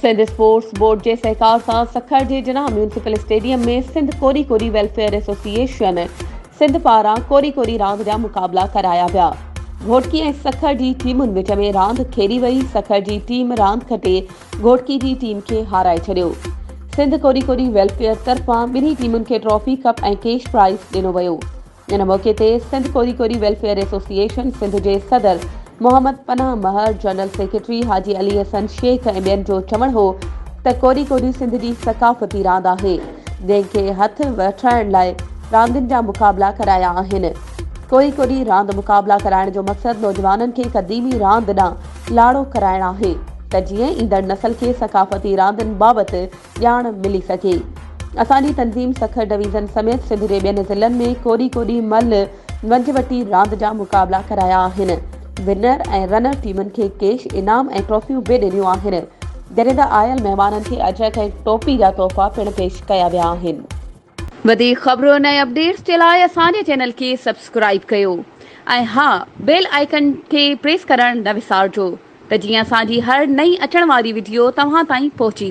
Sindh sports board के सहकार सां सखर के जिना म्यूनिसिपल स्टेडियम में सिंध कोरी कोरी वेलफेयर एसोसिएशन सिंध पारां कोरी कोरी रांदि जा मुकाबला कराया विया। घोटकी ऐं सखर जी टीमुनि विच में रांदि खेॾी वई। सखर जी टीम रांदि खटे घोटकी जी टीम खे हाराए छॾियो। सिंध कोरी कोरी वेलफेयर तरफ़ां ॿिन्ही टीमुनि खे ट्रॉफी कप ऐं कैश प्राइज़ ॾिनो वियो। इन मौक़े ते सिंध कोरी कोरी वेलफेयर एसोसिएशन सिंध जे सदर मोहम्मद पनाह महर, जनरल सेक्रेटरी हाजी अली हसन शेख ऐं ॿियनि जो चवणु हो त कोरी कोरी सिंध जी सकाफ़ती रांदि आहे, जंहिंखे हथ वठाइण लाइ रांदियुनि जा मुक़ाबला कराया आहिनि। कोरी कोरी रांदि मुक़ाबला कराइण जो मक़सदु नौजवाननि खे क़दीमी रांदि ॾांहुं लाड़ो कराइणु आहे त जीअं ईंदड़ नसल खे सकाफ़ती रांदियुनि बाबति ॼाण मिली सघे। असांजी तंज़ीम सखर डिवीज़न समेत सिंध जे ॿियनि ज़िलनि में कोरी कोरी मल मंझवटी रांदि जा मुक़ाबला कराया आहिनि। विनर ऐं रनर टीमुनि खे कैश इनाम ऐं ट्रॉफियूं बि ॾिनियूं आहिनि, जॾहिं त आयल महिमाननि खे अजरक ऐं टोपी जा तोहफ़ा पिणु पेश कया विया आहिनि। वधीक ख़बरुनि ऐं अपडेट्स जे लाइ असांजे चैनल खे सब्सक्राइब कयो ऐं हा, बेल आइकन खे प्रेस करणु न विसारिजो त जीअं असांजी हर नई अचण वारी वीडियो तव्हां ताईं पहुची सघे।